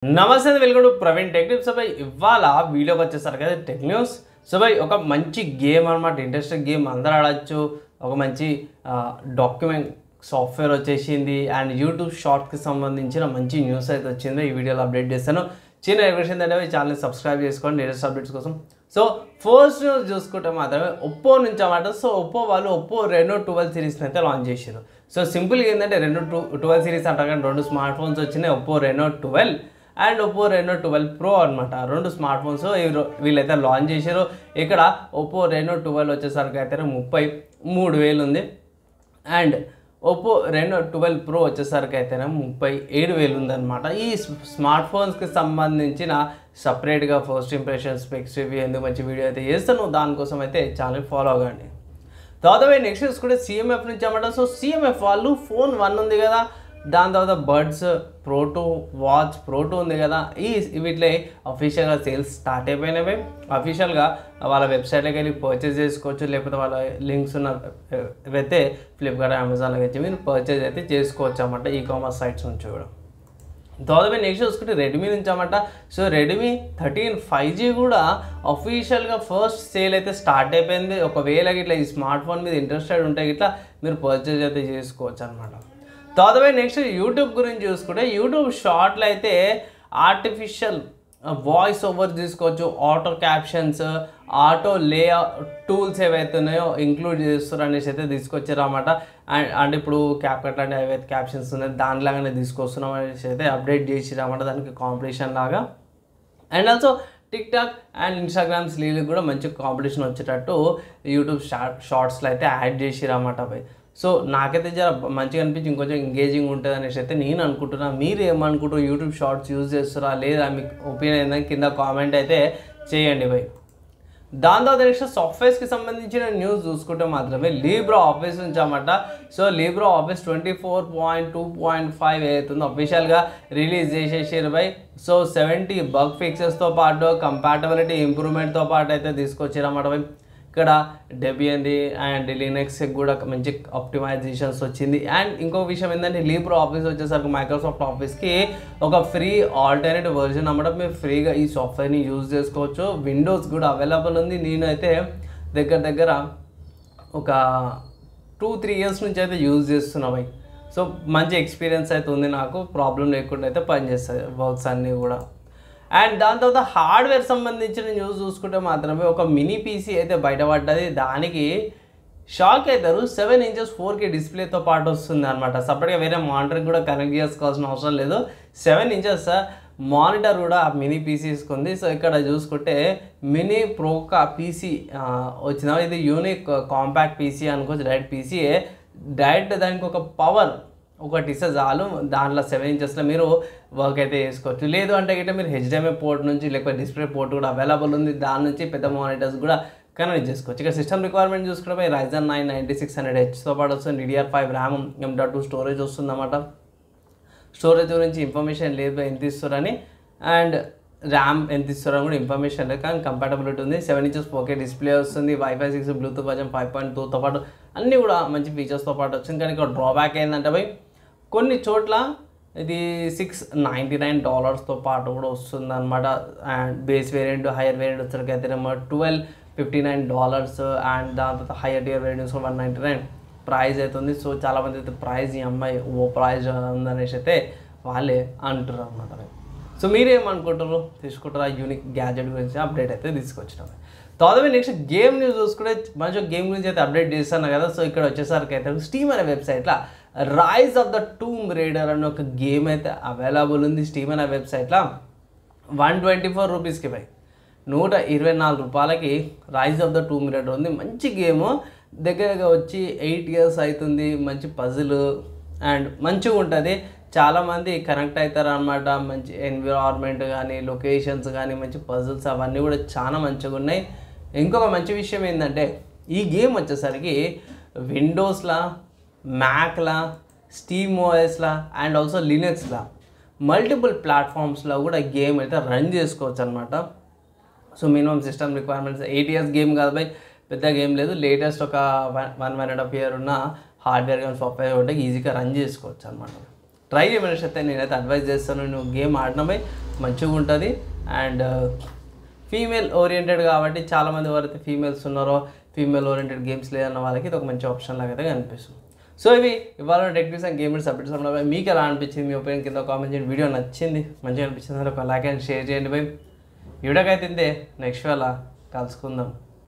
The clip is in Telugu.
నమస్తే welcome to Praveen tech tips. సభ ఇవాళ వీడియోకి వచ్చేసరికి కదా టెక్ న్యూస్. సో భయ్ ఒక మంచి గేమ్ అనమాట, ఇంట్రెస్టింగ్ గేమ్ అందరూ ఆడచ్చు. ఒక మంచి డాక్యుమెంట్ సాఫ్ట్వేర్ వచ్చేసింది అండ్ యూట్యూబ్ షార్ట్కి సంబంధించిన మంచి న్యూస్ అయితే వచ్చింది. ఈ వీడియోలో అప్డేట్ చేస్తాను. చిన్న రిక్వెస్ట్ ఏంటంటే ఛానల్ని సబ్స్క్రైబ్ చేసుకోండి లేటెస్ట్ అప్డేట్స్ కోసం. సో ఫస్ట్ న్యూస్ చూసుకుంటే మాత్రమే ఒప్పో నుంచి అన్నమాట. సో ఒప్పో వాళ్ళు ఒప్పో రెనో 12 సిరీస్ని అయితే లాంచ్ చేశారు. సో సింపుల్గా ఏంటంటే రెనో 12 సిరీస్ అంటారు కానీ రెండు స్మార్ట్ ఫోన్స్ వచ్చినాయి, Oppo Reno 12 and Oppo Reno 12 pro అనమాట. రెండు స్మార్ట్ ఫోన్స్ వీళ్ళైతే లాంచ్ చేశారు. ఇక్కడ ఒప్పో రెనో 12 వచ్చేసరికి అయితే 33,000 ఉంది అండ్ ఒప్పో రెనో 12 ప్రో వచ్చేసరికి అయితే 37,000 ఉందన్నమాట. ఈ స్మార్ట్ ఫోన్స్కి సంబంధించిన సపరేట్గా ఫస్ట్ ఇంప్రెషన్ స్పెక్స్ రివ్యూ ఎందుకు మంచి వీడియో అయితే చేస్తాను, దానికోసం అయితే ఛానల్ ఫాలో అవ్వండి. తర్వాత నెక్స్ట్ చూసుకుంటే సిఎంఎఫ్ నుంచి అన్నమాట. సో సిఎంఎఫ్ వాళ్ళు ఫోన్ 1 ఉంది కదా, దాని తర్వాత బడ్స్ ప్రో 2, వాచ్ ప్రో 2 ఉంది కదా, వీటిలో అఫీషియల్గా సేల్స్ స్టార్ట్ అయిపోయినవి. అఫీషియల్గా వాళ్ళ వెబ్సైట్లోకి వెళ్ళి పర్చేజ్ చేసుకోవచ్చు, లేకపోతే వాళ్ళ లింక్స్ ఉన్న అయితే ఫ్లిప్కార్ట్ అమెజాన్లోకి వచ్చి మీరు పర్చేజ్ అయితే చేసుకోవచ్చు అన్నమాట, ఈ కామర్స్ సైట్స్ నుంచి కూడా. తర్వాత నెక్స్ట్ చూసుకుంటే రెడ్మీ నుంచి అన్నమాట. సో రెడ్మీ 13 5G కూడా అఫీషియల్గా ఫస్ట్ సేల్ అయితే స్టార్ట్ అయిపోయింది. ఒకవేళ ఇట్లా ఈ స్మార్ట్ ఫోన్ మీద ఇంట్రెస్టెడ్ ఉంటే ఇట్లా మీరు పర్చేజ్ అయితే చేసుకోవచ్చు అనమాట. తర్వాత నెక్స్ట్ యూట్యూబ్ గురించి చూసుకుంటే యూట్యూబ్ షార్ట్లో అయితే ఆర్టిఫిషియల్ వాయిస్ ఓవర్ తీసుకోవచ్చు, ఆటో క్యాప్షన్స్, ఆటో లే టూల్స్ ఏవైతే ఉన్నాయో ఇంక్లూడ్ చేస్తారు అనేసి అయితే తీసుకొచ్చారు అన్నమాట. అండ్ ఇప్పుడు క్యాప్కట్ లాంటి ఏవైతే క్యాప్షన్స్ ఉన్నాయో దానిలాగానే తీసుకొస్తున్నాం అనేసి అయితే అప్డేట్ చేసిరు అన్నమాట, దానికి కాంపిటీషన్ లాగా. And also TikTok and Instagram రీల్కి కూడా మంచి కాంపిటీషన్ వచ్చేటట్టు యూట్యూబ్ షార్ట్స్లో అయితే యాడ్ చేసిరు అన్నమాట అవి. సో నాకైతే జర మంచిగా అనిపించి ఇంకొంచెం ఎంగేజింగ్ ఉంటుంది అనేసి అయితే నేను అనుకుంటున్నా. మీరు ఏమనుకుంటారు, యూట్యూబ్ షార్ట్స్ యూజ్ చేస్తారా లేదా, మీకు ఒపీనియన్ ఏంటంటే కింద కామెంట్ అయితే చేయండి భయ్. దాని తర్వాత నెక్స్ట్ సాఫ్ట్వేర్స్కి సంబంధించిన న్యూస్ చూసుకుంటే మాత్రమే లీబ్రా ఆఫీస్ నుంచి అన్నమాట. సో లీబ్రా ఆఫీస్ 24.2.5 అవుతుంది అఫీషియల్గా రిలీజ్ చేసేసారు బై. సో 70 బగ్ ఫిక్సెస్తో పాటు కంపాటబిలిటీ ఇంప్రూవ్మెంట్తో పాటు అయితే తీసుకొచ్చారు అన్నమాట బై. ఇక్కడ డెబియన్ అండ్ లినక్స్కి కూడా మంచి ఆప్టిమైజేషన్స్ వచ్చింది. అండ్ ఇంకో విషయం ఏంటంటే లీబ్రా ఆఫీస్ వచ్చేసరికి మైక్రోసాఫ్ట్ ఆఫీస్కి ఒక ఫ్రీ ఆల్టర్నేటివ్ వర్జన్ అన్నమాట, మీరు ఫ్రీగా ఈ సాఫ్ట్వేర్ని యూజ్ చేసుకోవచ్చు. విండోస్ కూడా అవైలబుల్ ఉంది. నేనైతే దగ్గర ఒక 2-3 ఇయర్స్ నుంచి అయితే యూజ్ చేస్తున్నాను. సో మంచి ఎక్స్పీరియన్స్ అయితే ఉంది, నాకు ప్రాబ్లం లేకుండా అయితే పనిచేస్తాయి వర్క్స్ అన్నీ కూడా. అండ్ దాని తర్వాత హార్డ్వేర్ సంబంధించిన న్యూస్ చూసుకుంటే మాత్రమే ఒక మినీ పీసీ అయితే బయటపడ్డది. దానికి షాక్ అవుతారు, 7 ఇంచెస్ 4K డిస్ప్లేతో పాటు వస్తుంది అనమాట. సపరేట్గా వేరే మానిటర్కి కూడా కనెక్ట్ చేసుకోవాల్సిన అవసరం లేదు, 7 ఇంచెస్ మానిటర్ కూడా ఆ మినీ పీసీస్కి ఉంది. సో ఇక్కడ చూసుకుంటే మినీ ప్రోకా పీసీ వచ్చిన ఇది యూనిక్ కాంపాక్ట్ పీసీ అనుకోవచ్చు, డైరెక్ట్ పీసీయే. డైరెక్ట్ దానికి ఒక పవర్ ఒకటి ఇస్తే చాలు, దాంట్లో 7 ఇంచెస్లో మీరు వర్క్ అయితే చేసుకోవచ్చు. లేదు అంటే గిట్ట మీరు HDMI పోర్ట్ నుంచి లేకపోతే డిస్ప్లే పోర్ట్ కూడా అవైలబుల్ ఉంది, దాని నుంచి పెద్ద మానిటర్స్ కూడా కనెక్ట్ చేసుకోవచ్చు. ఇక్కడ సిస్టమ్ రిక్వైర్మెంట్ చూసుకుంటే Ryzen 9 9600Hతో పాటు వస్తుంది, DDR5 ర్యామ్, M.2 స్టోరేజ్ వస్తుంది అన్నమాట. స్టోరేజ్ గురించి ఇన్ఫర్మేషన్ లేదు ఎంత ఇస్తారని, అండ్ ర్యామ్ ఎంత ఇస్తారని కూడా ఇన్ఫర్మేషన్ లేదు, కానీ కంపాటబిలిటీ ఉంది. 7 ఇంచెస్ 4K డిస్ప్లే వస్తుంది, Wi-Fi 6, బ్లూటూత్ వర్జన్ 5.2తో పాటు అన్నీ కూడా మంచి ఫీచర్స్తో పాటు వచ్చింది. కానీ ఇక్కడ డ్రాబ్యాక్ ఏంటంటే భయ్ కొన్ని చోట్ల ఇది $699తో పాటు కూడా వస్తుంది అనమాట. And base variant hire variant వచ్చరికి అయితే $1,259 అండ్ దాని తర్వాత హైయర్ టియర్ వేరియంట్ $199 ప్రైస్ అవుతుంది. సో చాలామంది అయితే ప్రైస్ ఈ అమ్మాయి ప్రైస్ ఉందనేసి అయితే వాళ్ళే అంటారు అనమాట. సో మీరేమనుకుంటారు, తీసుకుంటారా యూనిక్ గ్యాజెట్ గురించి అప్డేట్ అయితే తీసుకొచ్చినాం. తర్వాత నెక్స్ట్ గేమ్ న్యూస్ చూసుకుంటే మంచిగా గేమ్ గురించి అయితే అప్డేట్ చేస్తాను కదా. సో ఇక్కడ వచ్చేసరికి అయితే స్టీమ్ అనే వెబ్సైట్లో Rise of the Tomb Raider అనే ఒక గేమ్ అయితే అవైలబుల్ ఉంది. స్టీమ్ అనే వెబ్సైట్లో 124 రూపీస్కి పై 124 రూపాయలకి Rise of the Tomb Raider ఉంది. మంచి గేము, దగ్గరగా వచ్చి 8 ఇయర్స్ అవుతుంది. మంచి పజిల్ అండ్ మంచిగా ఉంటుంది, చాలామంది కనెక్ట్ అవుతారు అనమాట. మంచి ఎన్విరాన్మెంట్ కానీ లొకేషన్స్ కానీ మంచి పజిల్స్ అవన్నీ కూడా చాలా మంచిగా ఉన్నాయి. ఇంకొక మంచి విషయం ఏంటంటే ఈ గేమ్ వచ్చేసరికి విండోస్లా, మ్యాక్లా, స్టీమ్ ఓఎస్లా అండ్ ఆల్సో లినక్స్లా మల్టిపుల్ ప్లాట్ఫామ్స్లో కూడా గేమ్ అయితే రన్ చేసుకోవచ్చు అనమాట. So minimum system requirements 8 years game కాదు బై, పెద్ద గేమ్ లేదు. లేటెస్ట్ ఒక 1.5 ఇయర్ ఉన్న హార్డ్వేర్ కానీ సాఫ్ట్వేర్ ఉంటే ఈజీగా రన్ చేసుకోవచ్చు అనమాట. ట్రై చేయమనేసి అయితే నేనైతే అడ్వైజ్ చేస్తాను. నువ్వు గేమ్ ఆడడమే మంచిగా ఉంటుంది. అండ్ ఫీమేల్ ఓరియంటెడ్ కాబట్టి చాలామంది ఎవరైతే ఫీమేల్స్ ఉన్నారో ఫీమేల్ ఓరియంటెడ్ గేమ్స్ లేదన్న వాళ్ళకి ఇది ఒక మంచి ఆప్షన్ లాగా అయితే కనిపిస్తుంది. సో ఇవి ఇవాళ టెక్నిక్స్ అండ్ గేమింగ్ సబ్జెక్ట్స్ అన్నమాట. మీకు ఎలా అనిపించింది, మీ ఒపీనియన్ కింద కామెంట్ చేయండి. వీడియో నచ్చింది, మంచిగా అనిపించింది ఒక లైక్ అండ్ షేర్ చేయండి. వీడియోకి అయితే నెక్స్ట్ వేళ కలుసుకుందాం.